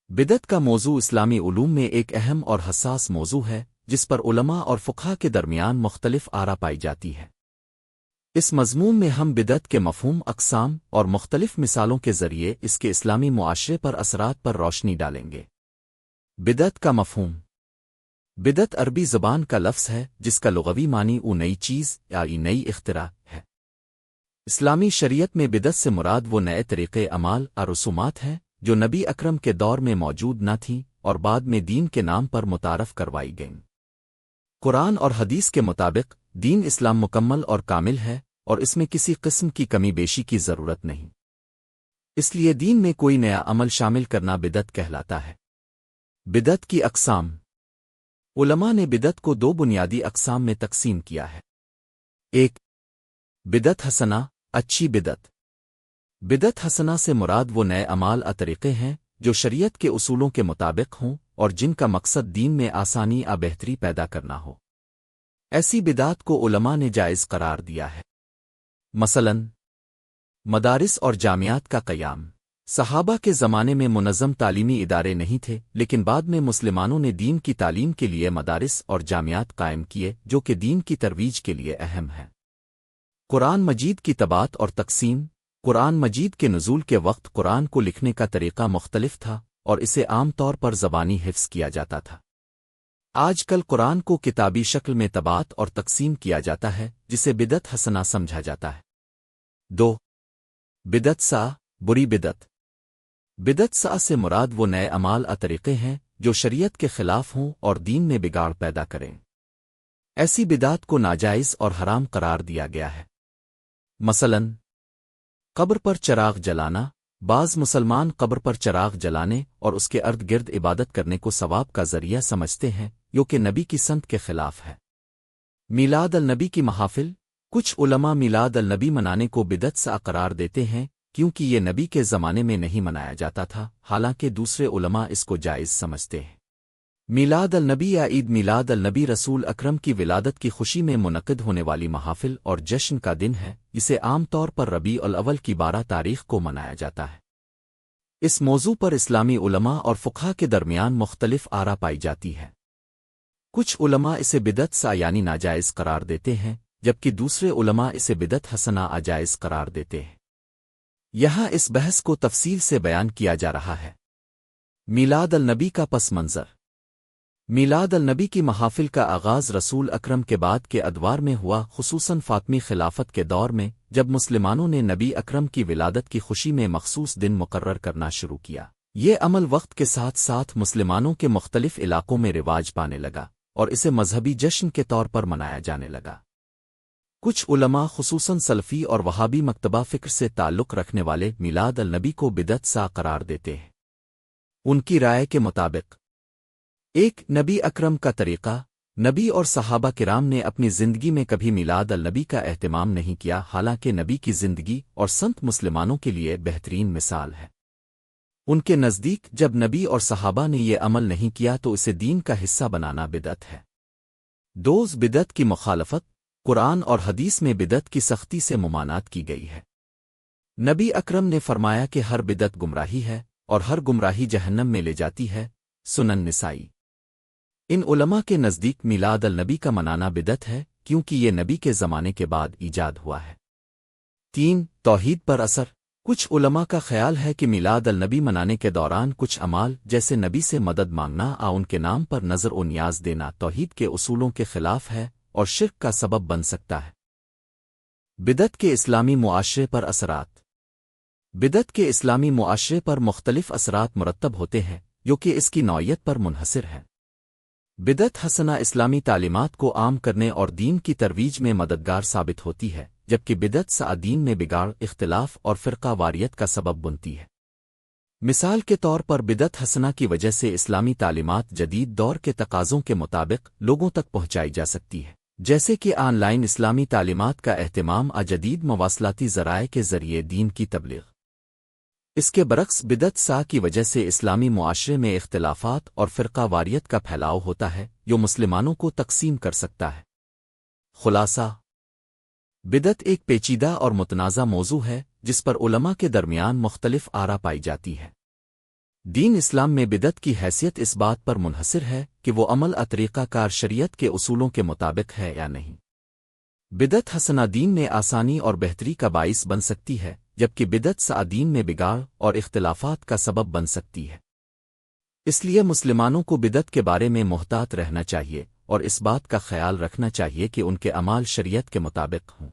بدعت کا موضوع اسلامی علوم میں ایک اہم اور حساس موضوع ہے جس پر علماء اور فقہا کے درمیان مختلف آرا پائی جاتی ہے۔ اس مضمون میں ہم بدعت کے مفہوم، اقسام اور مختلف مثالوں کے ذریعے اس کے اسلامی معاشرے پر اثرات پر روشنی ڈالیں گے۔ بدعت کا مفہوم۔ بدعت عربی زبان کا لفظ ہے جس کا لغوی معنی نئی چیز یا نئی اختراع ہے۔ اسلامی شریعت میں بدعت سے مراد وہ نئے طریقے عمال اور رسومات ہیں جو نبی اکرم کے دور میں موجود نہ تھیں اور بعد میں دین کے نام پر متعارف کروائی گئیں۔ قرآن اور حدیث کے مطابق دین اسلام مکمل اور کامل ہے اور اس میں کسی قسم کی کمی بیشی کی ضرورت نہیں، اس لیے دین میں کوئی نیا عمل شامل کرنا بدعت کہلاتا ہے۔ بدعت کی اقسام۔ علماء نے بدعت کو دو بنیادی اقسام میں تقسیم کیا ہے۔ ایک، بدعت حسنہ، اچھی بدعت۔ بدعت حسنہ سے مراد وہ نئے اعمال طریقے ہیں جو شریعت کے اصولوں کے مطابق ہوں اور جن کا مقصد دین میں آسانی بہتری پیدا کرنا ہو۔ ایسی بدعات کو علماء نے جائز قرار دیا ہے۔ مثلاً مدارس اور جامعات کا قیام۔ صحابہ کے زمانے میں منظم تعلیمی ادارے نہیں تھے، لیکن بعد میں مسلمانوں نے دین کی تعلیم کے لیے مدارس اور جامعات قائم کیے جو کہ دین کی ترویج کے لیے اہم ہیں۔ قرآن مجید کی طباعت اور تقسیم۔ قرآن مجید کے نزول کے وقت قرآن کو لکھنے کا طریقہ مختلف تھا اور اسے عام طور پر زبانی حفظ کیا جاتا تھا۔ آج کل قرآن کو کتابی شکل میں طباعت اور تقسیم کیا جاتا ہے جسے بدعت حسنہ سمجھا جاتا ہے۔ دو، بدعت سیئہ، بری بدعت۔ بدعت سیئہ سے مراد وہ نئے اعمال طریقے ہیں جو شریعت کے خلاف ہوں اور دین میں بگاڑ پیدا کریں۔ ایسی بدعات کو ناجائز اور حرام قرار دیا گیا ہے۔ مثلاً قبر پر چراغ جلانا۔ بعض مسلمان قبر پر چراغ جلانے اور اس کے ارد گرد عبادت کرنے کو ثواب کا ذریعہ سمجھتے ہیں، جو کہ نبی کی سنت کے خلاف ہے۔ میلاد النبی کی محافل۔ کچھ علماء میلاد النبی منانے کو بدعت سیئہ قرار دیتے ہیں کیونکہ یہ نبی کے زمانے میں نہیں منایا جاتا تھا، حالانکہ دوسرے علماء اس کو جائز سمجھتے ہیں۔ میلاد النبی یا عید میلاد النبی رسول اکرم کی ولادت کی خوشی میں منعقد ہونے والی محافل اور جشن کا دن ہے، جسے عام طور پر ربیع الاول کی 12 تاریخ کو منایا جاتا ہے۔ اس موضوع پر اسلامی علماء اور فقہا کے درمیان مختلف آرا پائی جاتی ہے۔ کچھ علماء اسے بدعت سیئہ یعنی ناجائز قرار دیتے ہیں، جبکہ دوسرے علماء اسے بدعت حسنہ جائز قرار دیتے ہیں۔ یہاں اس بحث کو تفصیل سے بیان کیا جا رہا ہے۔ میلاد النبی کا پس منظر۔ میلاد النبی کی محافل کا آغاز رسول اکرم کے بعد کے ادوار میں ہوا، خصوصاً فاطمی خلافت کے دور میں، جب مسلمانوں نے نبی اکرم کی ولادت کی خوشی میں مخصوص دن مقرر کرنا شروع کیا۔ یہ عمل وقت کے ساتھ ساتھ مسلمانوں کے مختلف علاقوں میں رواج پانے لگا اور اسے مذہبی جشن کے طور پر منایا جانے لگا۔ کچھ علماء خصوصاً سلفی اور وہابی مکتبہ فکر سے تعلق رکھنے والے میلاد النبی کو بدعت سیئہ قرار دیتے ہیں۔ ان کی رائے کے مطابق ایک، نبی اکرم کا طریقہ۔ نبی اور صحابہ کرام نے اپنی زندگی میں کبھی میلاد النبی کا اہتمام نہیں کیا، حالانکہ نبی کی زندگی اور سنت مسلمانوں کے لیے بہترین مثال ہے۔ ان کے نزدیک جب نبی اور صحابہ نے یہ عمل نہیں کیا تو اسے دین کا حصہ بنانا بدعت ہے۔ دوز، بدعت کی مخالفت۔ قرآن اور حدیث میں بدعت کی سختی سے ممانعت کی گئی ہے۔ نبی اکرم نے فرمایا کہ ہر بدعت گمراہی ہے اور ہر گمراہی جہنم میں لے جاتی ہے۔ سنن نسائی۔ ان علماء کے نزدیک میلاد النبی کا منانا بدعت ہے کیونکہ یہ نبی کے زمانے کے بعد ایجاد ہوا ہے۔ تین، توحید پر اثر۔ کچھ علماء کا خیال ہے کہ میلاد النبی منانے کے دوران کچھ اعمال جیسے نبی سے مدد مانگنا ان کے نام پر نظر و نیاز دینا توحید کے اصولوں کے خلاف ہے اور شرک کا سبب بن سکتا ہے۔ بدعت کے اسلامی معاشرے پر اثرات۔ بدعت کے اسلامی معاشرے پر مختلف اثرات مرتب ہوتے ہیں جو کہ اس کی نوعیت پر منحصر ہے۔ بدعت حسنہ اسلامی تعلیمات کو عام کرنے اور دین کی ترویج میں مددگار ثابت ہوتی ہے، جبکہ بدعت سیئہ دین میں بگاڑ، اختلاف اور فرقہ واریت کا سبب بنتی ہے۔ مثال کے طور پر بدعت حسنہ کی وجہ سے اسلامی تعلیمات جدید دور کے تقاضوں کے مطابق لوگوں تک پہنچائی جا سکتی ہے، جیسے کہ آن لائن اسلامی تعلیمات کا اہتمام جدید مواصلاتی ذرائع کے ذریعے دین کی تبلیغ۔ اس کے برعکس بدعت سیئہ کی وجہ سے اسلامی معاشرے میں اختلافات اور فرقہ واریت کا پھیلاؤ ہوتا ہے جو مسلمانوں کو تقسیم کر سکتا ہے۔ خلاصہ، بدعت ایک پیچیدہ اور متنازع موضوع ہے جس پر علماء کے درمیان مختلف آرا پائی جاتی ہے۔ دین اسلام میں بدعت کی حیثیت اس بات پر منحصر ہے کہ وہ عمل طریقہ کار شریعت کے اصولوں کے مطابق ہے یا نہیں۔ بدعت حسنہ دین میں آسانی اور بہتری کا باعث بن سکتی ہے، جبکہ بدعت سیئہ دین میں بگاڑ اور اختلافات کا سبب بن سکتی ہے۔ اس لیے مسلمانوں کو بدعت کے بارے میں محتاط رہنا چاہیے اور اس بات کا خیال رکھنا چاہیے کہ ان کے اعمال شریعت کے مطابق ہوں۔